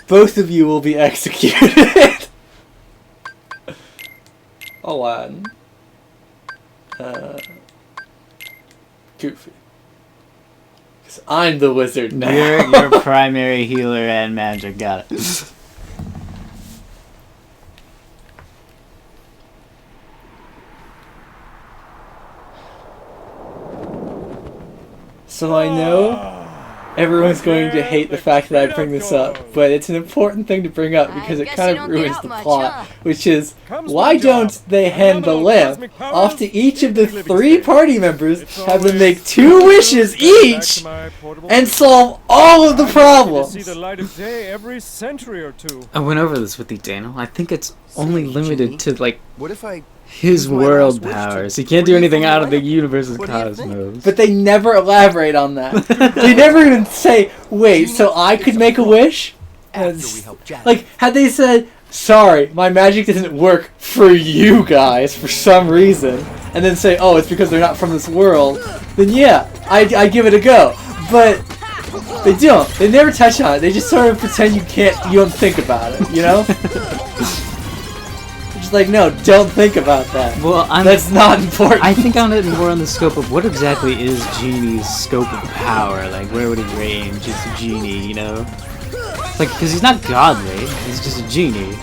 both of you will be executed. Aladdin. Goofy. Because I'm the wizard now. You're primary healer and manager. Got it. So I know everyone's going to hate the fact that I bring this up, but it's an important thing to bring up because it kind of ruins the plot, which is, why don't they hand the lamp off to each of the 3 party members, have them make 2 wishes each, and solve all of the problems? I went over this with you, Daniel. I think it's only limited to, like, What if I his world powers. He can't do anything out of the universe's cosmos. But they never elaborate on that. They never even say, wait, so I could make a wish? Like, had they said, sorry, my magic doesn't work for you guys for some reason, and then say, oh, it's because they're not from this world, then yeah, I give it a go. But they don't. They never touch on it. They just sort of pretend you don't think about it, you know? Just like, no, don't think about that. Well, that's not important. I think on it more on the scope of what exactly is Genie's scope of power. Like, where would he range as a genie, you know? Like, because he's not godly, he's just a genie.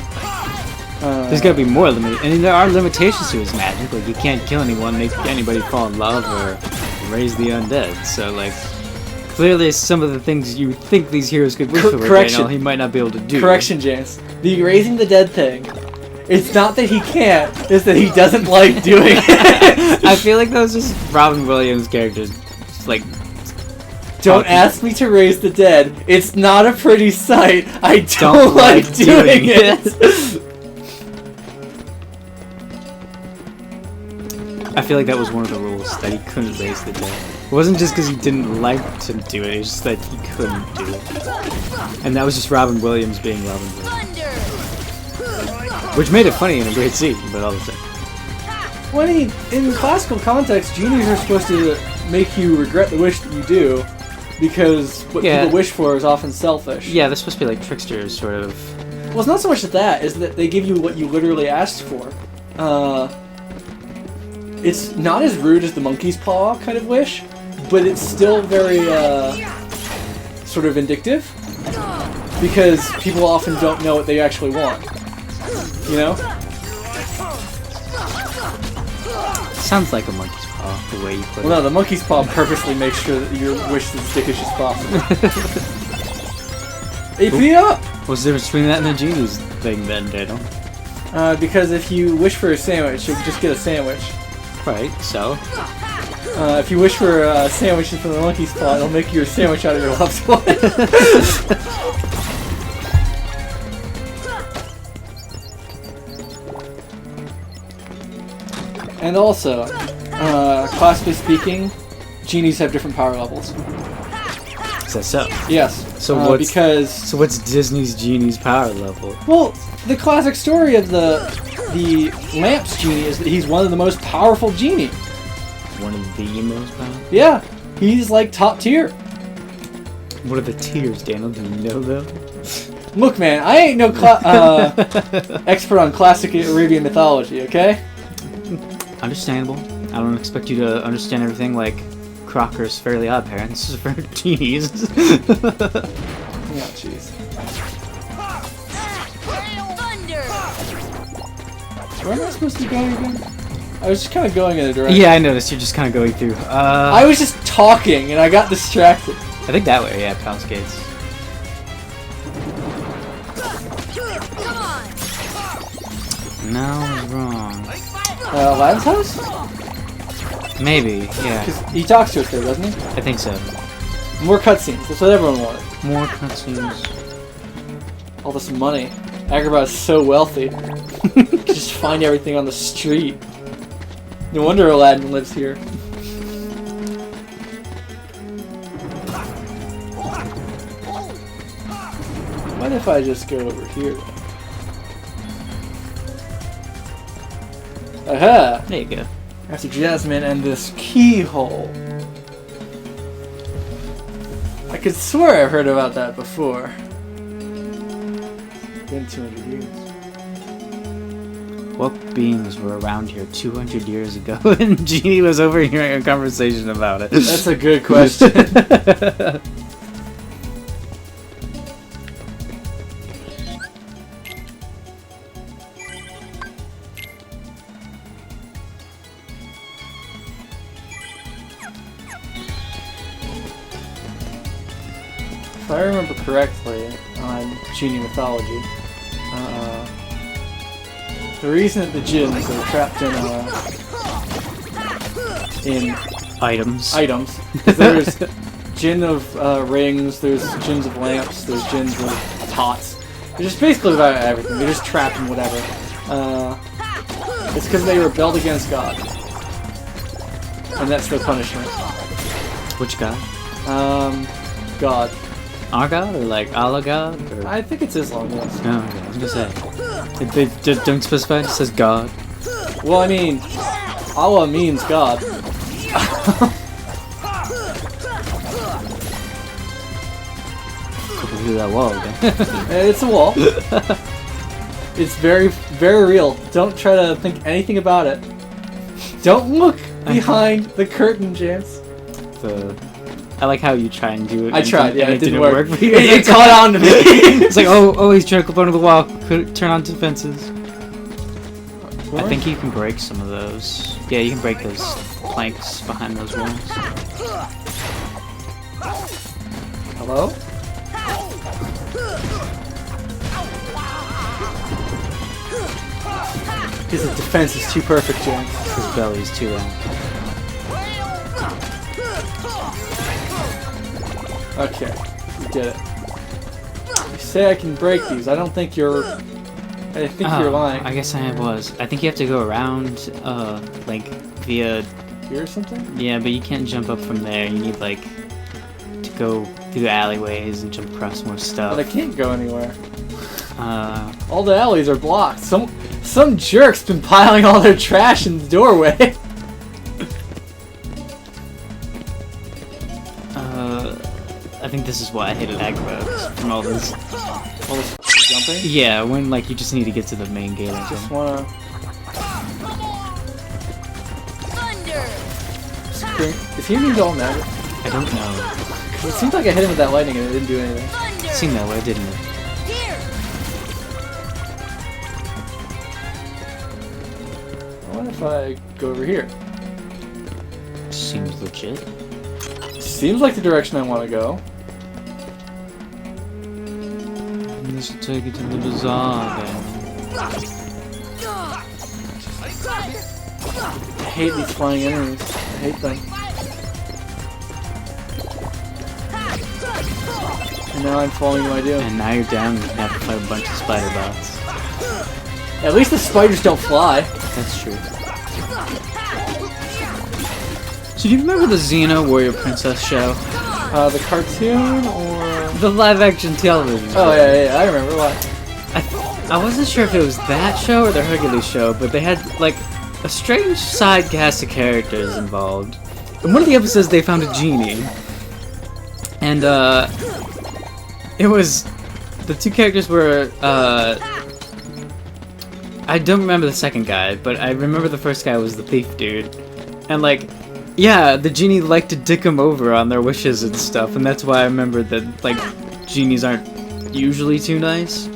There's gotta be more limit. And there are limitations to his magic. Like, you can't kill anyone, make anybody fall in love, or raise the undead. So, like, clearly some of the things you think these heroes could wish for, Daniel, he might not be able to do. Correction, James. The raising the dead thing. It's not that he can't, it's that he doesn't like doing it. I feel like that was just Robin Williams' character, just like... Don't ask me to raise the dead. It's not a pretty sight. I don't like doing it. I feel like that was one of the rules, that he couldn't raise the dead. It wasn't just because he didn't like to do it, it was just that he couldn't do it. And that was just Robin Williams being Robin Williams. Which made it funny in a great scene, but all the same. Well, I mean, in classical context, genies are supposed to make you regret the wish that you do, because what people wish for is often selfish. Yeah, they're supposed to be like tricksters, sort of. Well, it's not so much that, is that they give you what you literally asked for. It's not as rude as the monkey's paw kind of wish, but it's still very, sort of vindictive, because people often don't know what they actually want. You know? Sounds like a monkey's paw, the way you put it. Well, no, the monkey's paw purposely makes sure that your wish is as dickish as possible. AP up! What's the difference between that and the genie's thing then, Daniel? Because if you wish for a sandwich, you'll just get a sandwich. Right, so? If you wish for a sandwich from the monkey's paw, it'll make you a sandwich out of your loved one. And also, classically speaking, genies have different power levels. Is that so? Yes. So what's Disney's genie's power level? Well, the classic story of the lamp's genie is that he's one of the most powerful genie. One of the most powerful? Yeah, he's like top tier. What are the tiers, Daniel? Do you know them? Look, man, I ain't no expert on classic Arabian mythology, okay? Understandable. I don't expect you to understand everything like Crocker's Fairly Odd Parents. This is for genies. Yeah, jeez. Where am I supposed to be going again? I was just kind of going in a direction. Yeah, I noticed. You're just kind of going through. I was just talking and I got distracted. I think that way, yeah, Pound Skates. No, I was wrong. Aladdin's house? Maybe, yeah. Because he talks to us there, doesn't he? I think so. More cutscenes. That's what everyone wanted. More cutscenes. All this money. Agrabah is so wealthy. He can just find everything on the street. No wonder Aladdin lives here. What if I just go over here then? Aha! There you go. After Jasmine and this keyhole. I could swear I've heard about that before. been 200 years. What beings were around here 200 years ago and Genie was overhearing a conversation about it? That's a good question. If I remember correctly on Genie mythology, the reason that the Djinns are trapped in Items. is there's Djinn of rings, there's Djinns of lamps, there's Djinns of pots. They're just basically about everything. They're just trapped in whatever. It's because they rebelled against God, and that's their punishment. Which god? God. Our god or like Allah god? Or... I think it's Islam, yes. No, okay, I was gonna say. They just don't specify, it just says God. Well, I mean, Allah means God. Do that wall again. It's a wall. It's very, very real. Don't try to think anything about it. Don't look behind the curtain, Jance. I like how you try and do it. I tried, yeah, and it didn't work. for you. It caught on to me. It's like, oh, he's trying to clip onto the wall. Could turn on defenses. I think you can break some of those. Yeah, you can break those planks behind those walls. Hello? His defense is too perfect, Jance. His belly's too long. Okay, you did it. You say I can break these. I don't think you're... I think you're lying. I guess I was. I think you have to go around, like, via... Here or something? Yeah, but you can't jump up from there. You need, like, to go through alleyways and jump across more stuff. But I can't go anywhere. All the alleys are blocked. Some jerk's been piling all their trash in the doorway. I think this is why I hated Agrabah, from all this Jumping? Yeah, when like you just need to get to the main gate. I Just think. wanna... Is he immune to all magic? I don't know. It seems like I hit him with that lightning and it didn't do anything. It seemed that way, didn't it? What if I go over here? Seems legit. Seems like the direction I want to go. This will take you to the bazaar then. I hate these flying enemies. I hate them. And now I'm falling to my doom. And now you're down and you have to fight a bunch of spider bots. At least the spiders don't fly. That's true. So do you remember the Xena Warrior Princess show? The cartoon or... The live-action television show. Oh, yeah, I remember. What? I wasn't sure if it was that show or the Hercules show, but they had, like, a strange side cast of characters involved. In one of the episodes, they found a genie. And, it was... The two characters were, I don't remember the second guy, but I remember the first guy was the thief dude. And, like, yeah, the genie liked to dick them over on their wishes and stuff, and that's why I remember that, like, genies aren't usually too nice.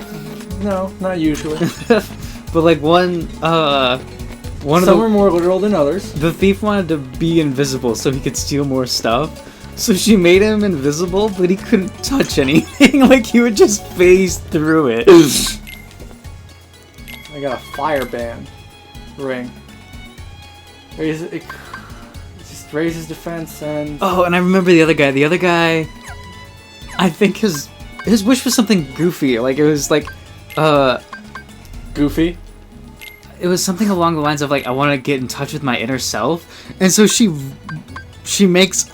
No, not usually. But, like, some are more literal than others. The thief wanted to be invisible so he could steal more stuff. So she made him invisible, but he couldn't touch anything. Like, he would just phase through it. I got a fire band ring. It just raises defense and... Oh, and I remember the other guy. The other guy, I think his wish was something goofy. Like, it was like, Goofy? It was something along the lines of, like, I want to get in touch with my inner self. And so she makes,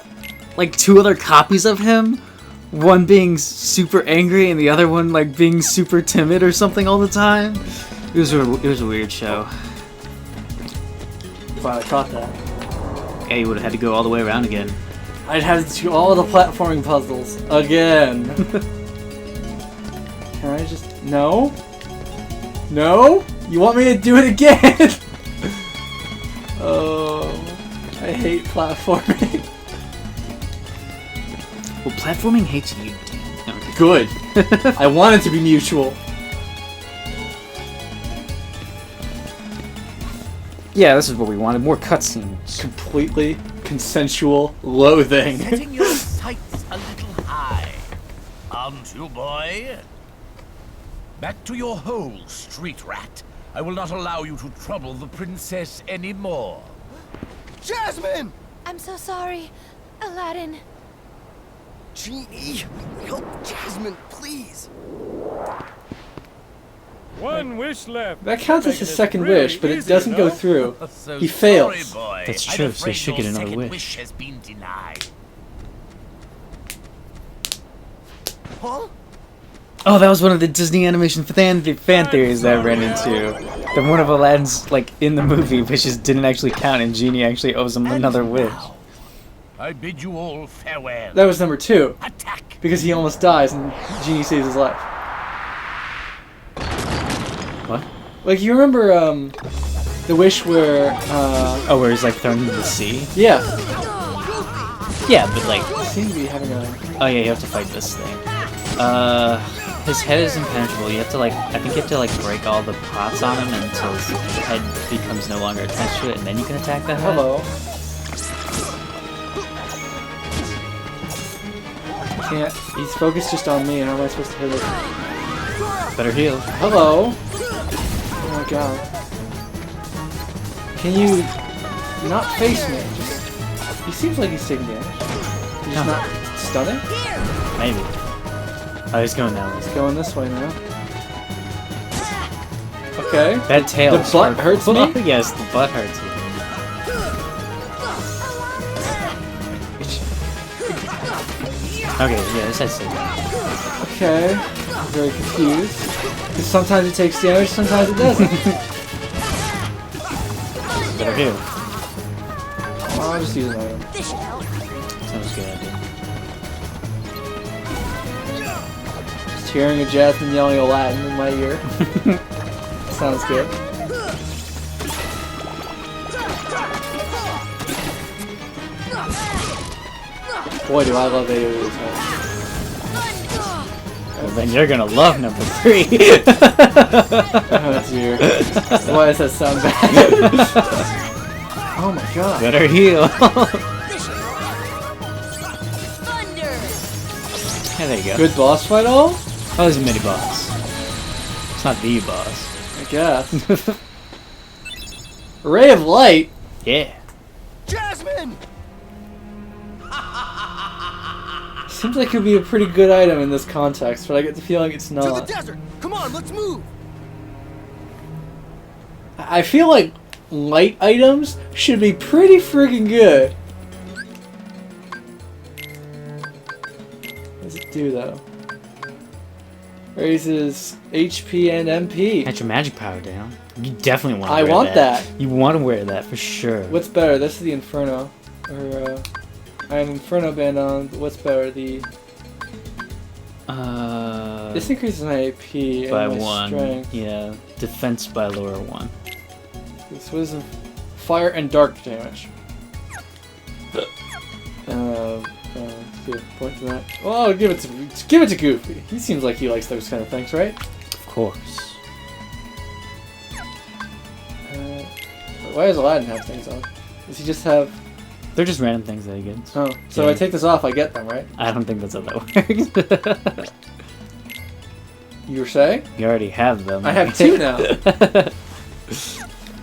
like, two other copies of him. One being super angry and the other one, like, being super timid or something all the time. It was a weird show. Glad I caught that. Yeah, you would have had to go all the way around again. I'd have to do all the platforming puzzles again. Can I just... No? No? You want me to do it again? Oh, I hate platforming. Well, platforming hates you, Dan. No, Good. I want it to be mutual. yeah, this is what we wanted. More cutscenes. Completely consensual loathing. Setting your sights a little high, aren't you, boy? Back to your hole, street rat. I will not allow you to trouble the princess anymore. Jasmine! I'm so sorry, Aladdin. Genie, help Jasmine, please. One wish left. That counts as his second really wish, but it easy, doesn't you go know? through. So He fails. Sorry, boy. That's I'm true, so afraid he should your get another second wish. has been denied. Huh? Oh, that was one of the Disney animation fan theories that I ran into. That one of Aladdin's, like, in the movie wishes didn't actually count, and Genie actually owes him And another wish. now, I bid you all farewell. That was number 2. Attack! Because he almost dies and Genie saves his life. What? Like, you remember, the wish where, Oh, where he's, like, thrown into the sea? yeah. Yeah, but, like, Seem to be having a... oh yeah, you have to fight this thing. His head is impenetrable. You have to, like, I think you have to, like, break all the pots on him until his head becomes no longer attached to it, and then you can attack the head. Hello. Can't. He's focused just on me, and how am I supposed to hit it? Better heal. Hello. Oh my god. Can you not face me? Just. He seems like he's taking damage. He's just not stunning? Maybe. Oh, he's going that way. He's going this way now. Okay. That tail. The is butt hurtful. hurts me? Yes, the butt hurts you. Okay, yeah, this has to. Okay. I'm very confused. Because sometimes it takes damage, sometimes it doesn't. Better heal. Well, I'll just use an item. Sounds good idea. Just hearing a Jasmine yelling Aladdin in my ear. Sounds good. Boy, do I love AoE attack. Well, then you're gonna love number 3. Oh dear. Why does that sound bad? Oh my god. Better heal. Yeah, there you go. Good boss fight all? Oh, there's a mini boss. It's not the boss. I guess. Ray of Light? Yeah. Jasmine! Seems like it would be a pretty good item in this context, but I get the feeling it's To the not. desert! Come on, let's move! I feel like light items should be pretty friggin' good. What does it do though? Raises HP and MP. That's your magic power down. You definitely want to I wear want that. You want to wear that for sure. What's better? This is the Inferno. Or, I have Inferno band on. But what's better? The this increases my AP and by my 1. strength. Yeah. Defense by lower 1. This was fire and dark damage. Good. Point to that. Well, I'll give it to Goofy. He seems like he likes those kind of things, right? Of course. Why does Aladdin have things on? Does he just have? They're just random things that he gets. Oh, so I take this off, I get them, right? I don't think that's how that works. You were saying? You already have them. I have 2 now.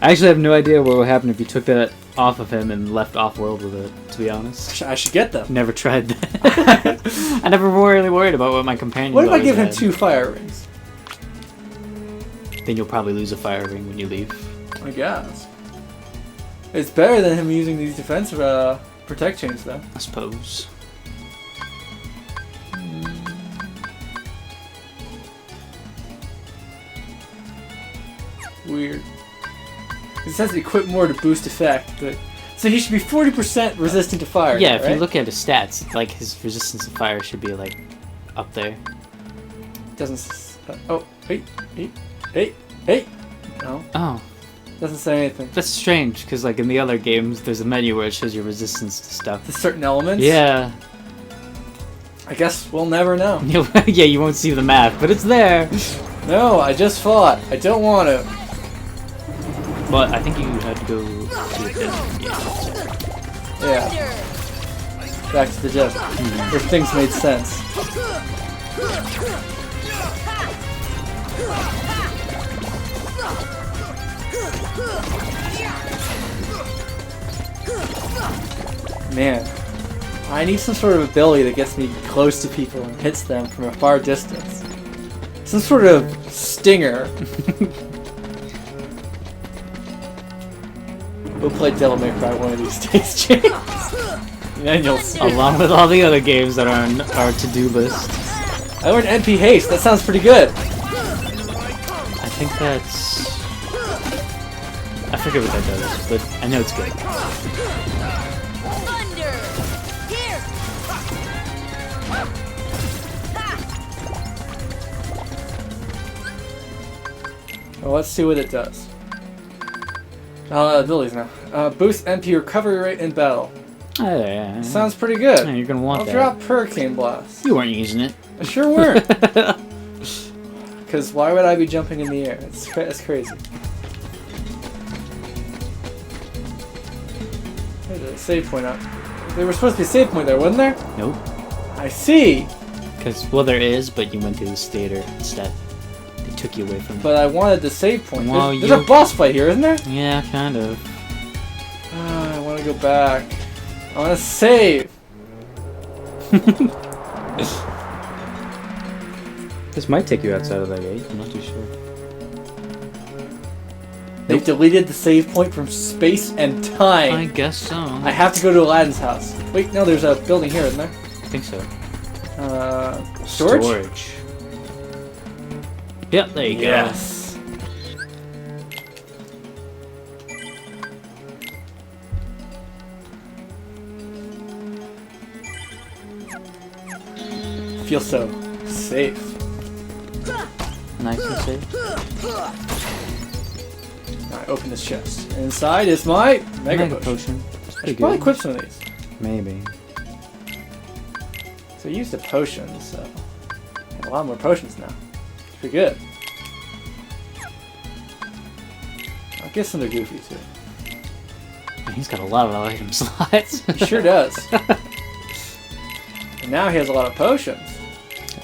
I actually have no idea what would happen if you took that off of him and left off-world with it, to be honest. I should get them. Never tried that. I never really worried about what my companion What if I always give him had. 2 fire rings? Then you'll probably lose a fire ring when you leave. I guess. It's better than him using these defensive protect chains, though. I suppose. Weird. It says equip more to boost effect, but so he should be 40% resistant to fire. Yeah, now, if right? you look at his stats, like his resistance to fire should be like up there. Doesn't. Oh, wait. Hey! No, Oh, doesn't say anything. that's strange, because like in the other games, there's a menu where it shows your resistance to stuff. To certain elements? Yeah. I guess we'll never know. Yeah, you won't see the map, but it's there. No, I just fought. I don't want to. But I think you had to go to the desert. Yeah. Yeah. Back to the desert. Where things made sense. Man, I need some sort of ability that gets me close to people and hits them from a far distance. Some sort of stinger. We'll play Devil May Cry one of these days, James. And then you'll see. Along with all the other games that are on our to-do list. I learned NP Haste. That sounds pretty good. I think that's... I forget what that does, but I know it's good. Thunder! Here! Well, let's see what it does. Abilities now. Boost NP recovery rate in battle. Oh, yeah. Sounds pretty good. Yeah, you're gonna want I'll that. drop Hurricane Blast. You weren't using it. I sure weren't. Because why would I be jumping in the air? It's crazy. There's a save point up. There was supposed to be a save point there, wasn't there? Nope. I see. Because, well, there is, but you went to the stator instead. They took you away from it. But I wanted the save point. Well, There's a boss fight here, isn't there? Yeah, kind of. I want to go back. I want to save. This might take you outside of that gate. I'm not too sure. They've deleted the save point from space and time. I guess so. I have to go to Aladdin's house. Wait, no, there's a building here, isn't there? I think so. Storage? Yep, there you go. Yes. Feel so safe. Nice and safe. I open this chest. Inside is my Mega Potion. Potion. I Pretty should probably good. equip some of these. Maybe. So I used the potions, so I have a lot more potions now. It's pretty good. I'll get some to Goofy too. He's got a lot of item slots. He sure does. And now he has a lot of potions.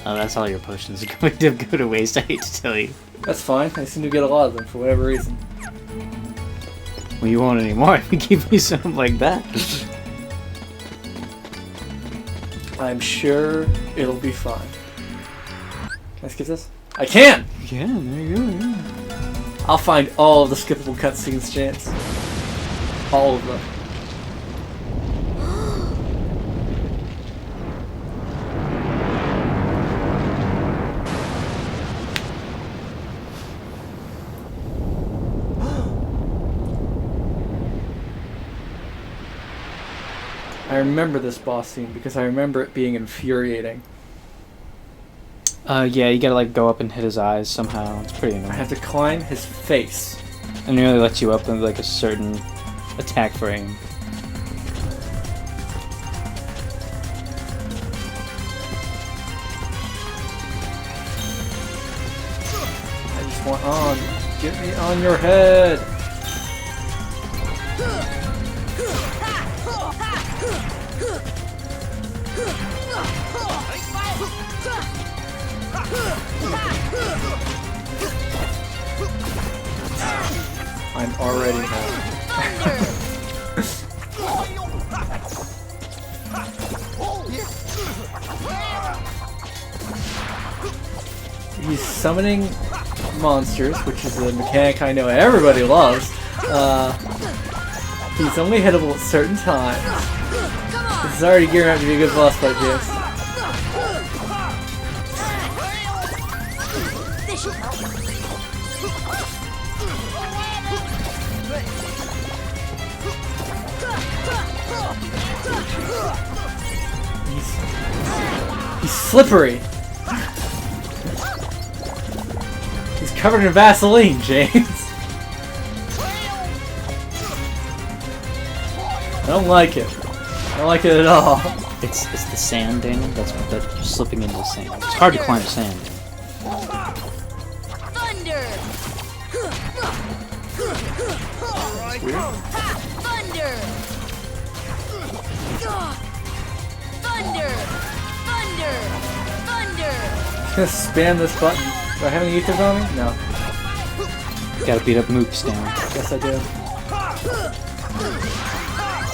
Oh, that's all your potions are going to go to waste, I hate to tell you. That's fine. I seem to get a lot of them for whatever reason. Well, you won't anymore if you give me something like that. I'm sure it'll be fine. Can I skip this? I can! Yeah, there you go, yeah. I'll find all of the skippable cutscenes, Chance. All of them. I remember this boss scene because I remember it being infuriating. Yeah, you gotta like go up and hit his eyes somehow. It's pretty I annoying. have to climb his face. And it really lets you up in like a certain attack frame. I just want on. Get me on your head. I'm already mad. He's summoning monsters, which is a mechanic I know everybody loves. He's only hittable at certain times. This is already gearing up to be a good boss fight, James. He's slippery. He's covered in Vaseline, James. I don't like it. I don't like it at all. It's the sand, Daniel. That's what you're slipping into the sand. It's hard to climb sand. Thunder! Thunder! Thunder! Thunder! Thunder! Just spam this button. Do I have any ethers on me? No. Gotta beat up mooks down. Yes, I do.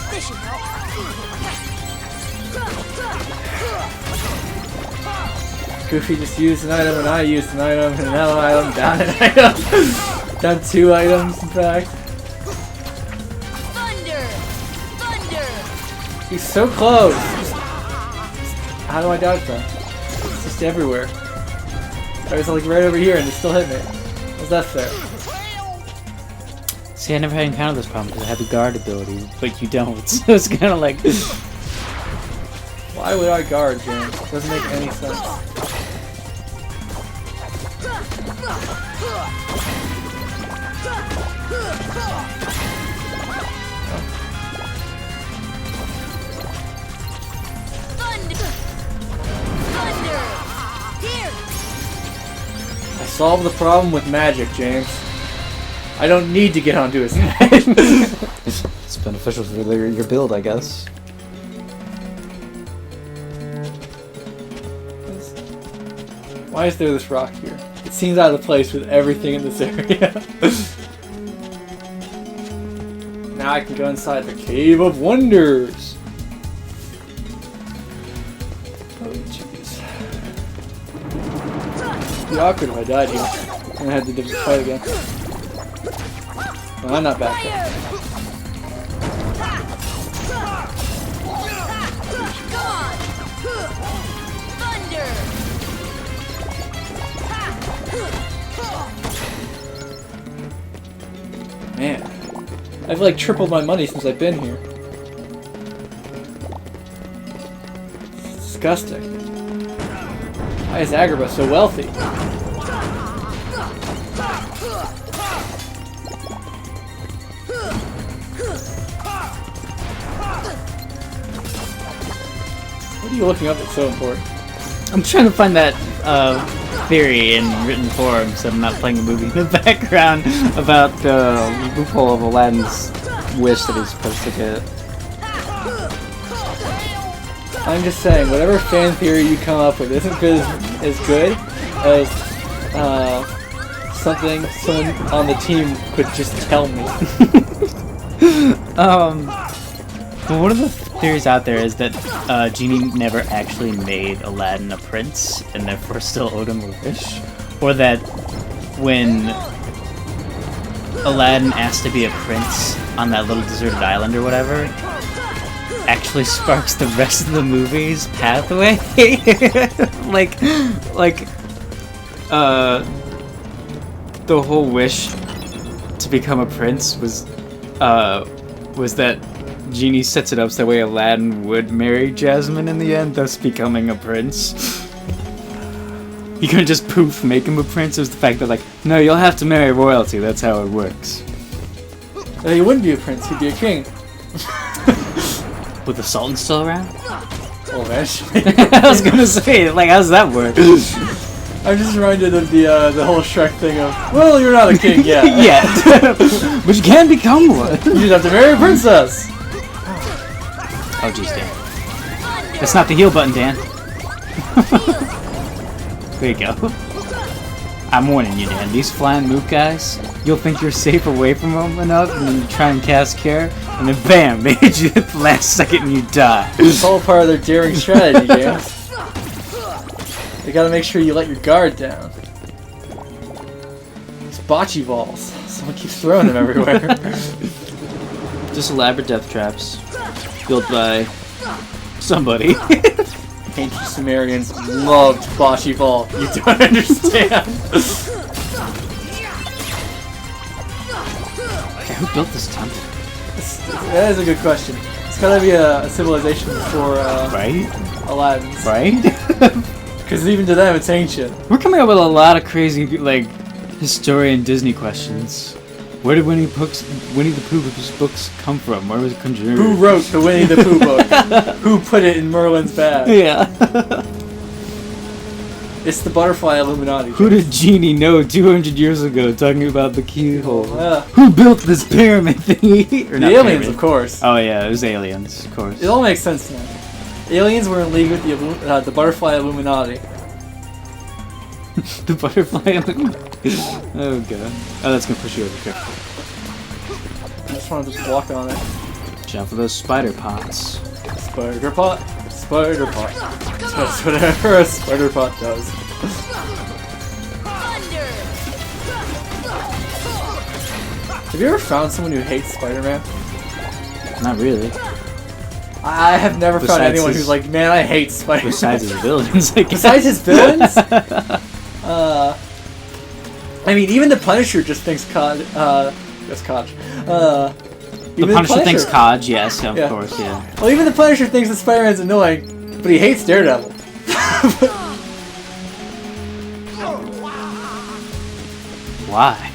This should help. Goofy just used an item, and I used an item, and another item, down an item. Down 2 items, in fact. Thunder! Thunder! He's so close. How do I dodge that? It's just everywhere. I was like right over here, and it still hit me. How's that fair? See, I never had encountered this problem because I have the guard ability, but you don't. So it's kind of like. Why would I guard, James? Doesn't make any sense. Thunder! Here! I solved the problem with magic, James. I don't need to get onto his head. It's beneficial for your build, I guess. Why is there this rock here? It seems out of place with everything in this area. Now I can go inside the Cave of Wonders. Oh, jeez. It'd be awkward if I died here. And I had to fight again. Well, I'm not back there. Come on! Thunder! Man, I've like tripled my money since I've been here. It's disgusting. Why is Agrabah so wealthy? What are you looking up that's so important? I'm trying to find that theory in written form, so I'm not playing the movie in the background about the loophole of Aladdin's wish that he's supposed to get. I'm just saying, whatever fan theory you come up with isn't good as good as something someone on the team could just tell me. Well, one of the theories out there is that Genie never actually made Aladdin a prince, and therefore still owed him a wish. Or that when Aladdin asked to be a prince on that little deserted island or whatever, actually sparks the rest of the movie's pathway. The whole wish to become a prince was that Genie sets it up so that way Aladdin would marry Jasmine in the end, thus becoming a prince. You couldn't just poof make him a prince. It was the fact that, like, no, you'll have to marry royalty. That's how it works. He wouldn't be a prince, he'd be a king. With the Sultan still around? Well, eventually. I was gonna say, like, how's that work? I'm just reminded of the whole Shrek thing of, well, you're not a king yet. Yet. But you can become one. You just have to marry a princess. Oh, jeez, Dan. That's not the heal button, Dan. There you go. I'm warning you, Dan. These flying mook guys, you'll think you're safe away from them enough, and then you try and cast Care, and then bam, they hit you at the last second and you die. It's all part of their daring strategy, James. They gotta make sure you let your guard down. It's bocce balls. Someone keeps throwing them everywhere. Just elaborate death traps. Built by somebody. Ancient Sumerians loved bocce ball. You don't understand. Okay, who built this temple? That is a good question. It's gotta be a civilization before Right? Aladdin's. Right? Because even to them, it's ancient. We're coming up with a lot of crazy, like, Historian Disney questions. Where did Winnie the Pooh's books come from? Where was it conjured? Who wrote the Winnie the Pooh book? Who put it in Merlin's bag? Yeah. It's the Butterfly Illuminati. Who did Genie know 200 years ago talking about the keyhole? Yeah. Who built this pyramid thingy? Or The not aliens, pyramid. of course. Oh yeah, it was aliens, of course. It all makes sense now. Aliens were in league with the Butterfly Illuminati. The butterfly. Oh god. Oh, that's gonna push you over. Careful. I just wanted to walk on it. Jump for those spider pots. Spider pot. Spider pot. That's whatever a spider pot does. Thunder. Have you ever found someone who hates Spider-Man? Not really. I have never found Besides anyone his- who's like, man, I hate Spider-Man. Besides his villains, I guess. Besides his villains? I mean, even the Punisher just thinks that's Codge. The Punisher thinks Codge, yes, of Yeah. course, yeah. Well, even the Punisher thinks that Spider-Man's annoying, but he hates Daredevil. Why?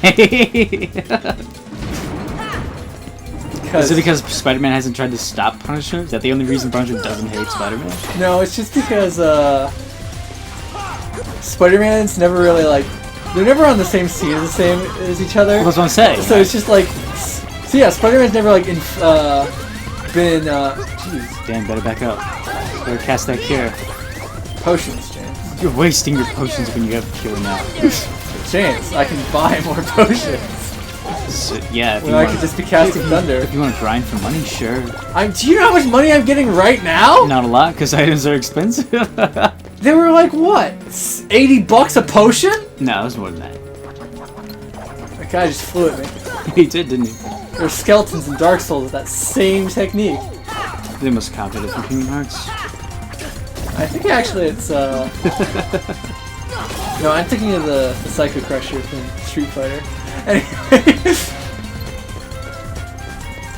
Is it because Spider-Man hasn't tried to stop Punisher? Is that the only reason Punisher doesn't hate Spider-Man? No, it's just because Spider-Man's never really like they're never on the same scene as each other. Well, that's what I'm saying. So it's just like so yeah, Spider-Man's never like been jeez, Dan, better back up. Better cast that cure. potions, James. You're wasting your potions when you have cure now. James, I can buy more potions. So, yeah, if When you I want, could just be casting thunder. if you want to grind for money, sure. Do you know how much money I'm getting right now? Not a lot, because items are expensive. They were like what? $80 a potion? No, it was more than that. That guy just flew at me. He did, didn't he? There's skeletons in Dark Souls with that same technique. They must have copied it from Kingdom Hearts. I think actually it's no, I'm thinking of the Psycho Crusher from Street Fighter. Anyway.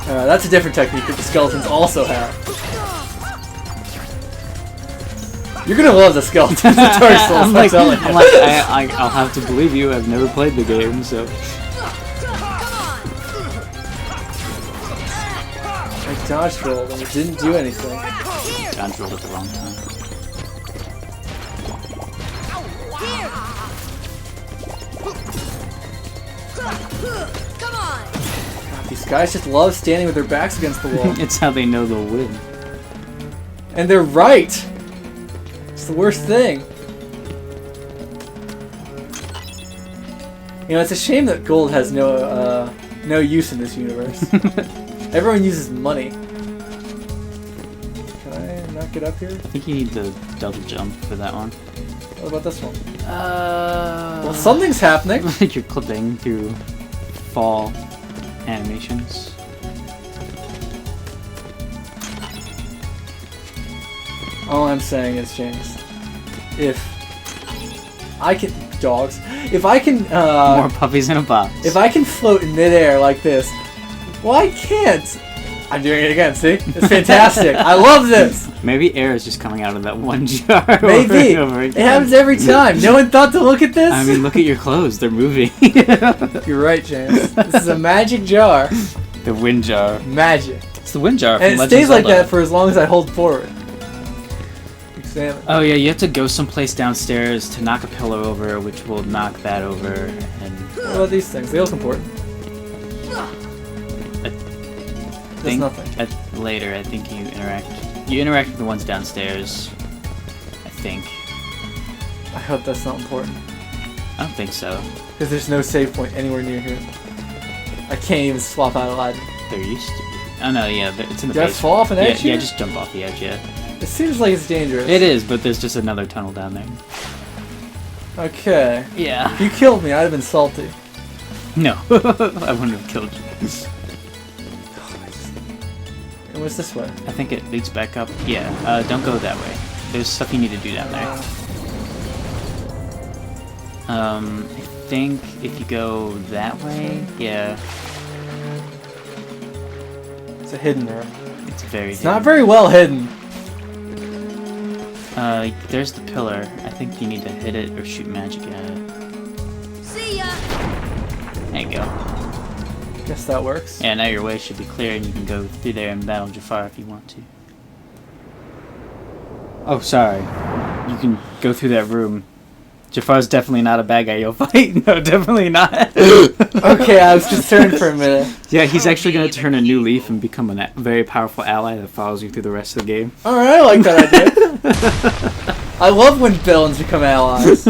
That's a different technique that the skeletons also have. You're gonna love the skeletons in Dark Souls, I'm like, telling you. I'll have to believe you. I've never played the game, so. I dodge rolled and it didn't do anything. John rolled at the wrong time. Come on. These guys just love standing with their backs against the wall. It's how they know they'll win. And they're right! It's the worst thing. You know, it's a shame that gold has no use in this universe. Everyone uses money. Can I not get up here? I think you need the double jump for that one. What about this one? Well, something's happening. You're clipping through fall animations. All I'm saying is, James, if I can... Dogs. If I can... More puppies in a box. if I can float in midair like this, well, I can't. I'm doing it again, see? It's fantastic. I love this. Maybe air is just coming out of that one jar. Maybe. over It again. happens every time. No one thought to look at this? I mean, look at your clothes. They're moving. You're right, James. This is a magic jar. The wind jar. Magic. It's the wind jar from And it Legend stays of like Zelda. that for as long as I hold forward. Examine. Oh yeah, you have to go someplace downstairs to knock a pillow over, which will knock that over, and What about these things? They look important. There's think nothing. later I think you interact with the ones downstairs. I think. I hope that's not important. I don't think so. Because there's no save point anywhere near here. I can't even swap out Aladdin. There used to be. Oh no, yeah, it's in the Did I basement. fall off an edge Yeah, here? just jump off the edge, yeah. It seems like it's dangerous. It is, but there's just another tunnel down there. Okay. Yeah. If you killed me, I'd have been salty. No, I wouldn't have killed you. And what's this way? I think it leads back up. Yeah, don't go that way. There's stuff you need to do down there. I think if you go that way, yeah, It's a hidden room. it's very. It's not very well hidden. There's the pillar. I think you need to hit it or shoot magic at it. See ya. There you go. Guess that works. Yeah, now your way should be clear and you can go through there and battle Jafar if you want to. Oh, sorry. You can go through that room. Jafar's definitely not a bad guy you'll fight. No, definitely not. Okay, I was concerned for a minute. Yeah, he's actually going to turn a new leaf and become a very powerful ally that follows you through the rest of the game. Alright, I like that idea. I love when villains become allies.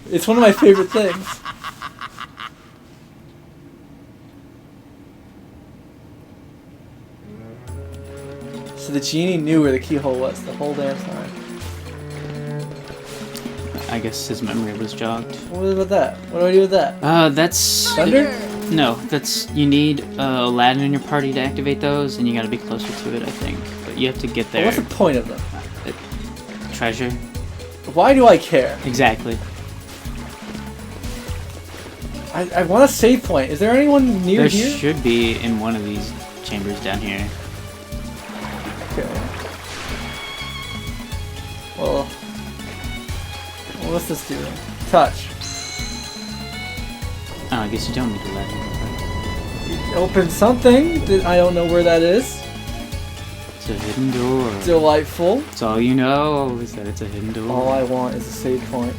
It's one of my favorite things. So the genie knew where the keyhole was the whole damn time. I guess his memory was jogged. What about that? What do I do with that? That's... Thunder? No, that's... You need Aladdin in your party to activate those, and you gotta be closer to it, I think. But you have to get there. What's the point of them? Treasure? Why do I care? Exactly. I want a save point. Is there anyone near There here? should be in one of these chambers down here. Okay. Well, what's this doing? Touch. Oh, I guess you don't need Aladdin. Open something that I don't know where that is. It's a hidden door. Delightful. That's all you know is that it's a hidden door. All I want is a save point.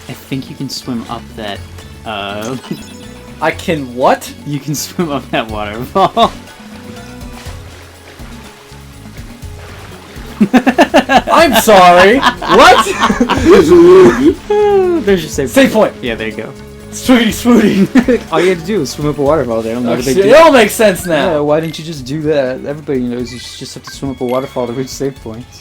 I think you can swim up that, I can what? you can swim up that waterfall. I'm sorry. What? There's your save Save point. Yeah, there you go. Swooty swooty. All you had to do was swim up a waterfall there. Oh, shit, it all makes sense now. Yeah, why didn't you just do that? Everybody knows you just have to swim up a waterfall to reach save points.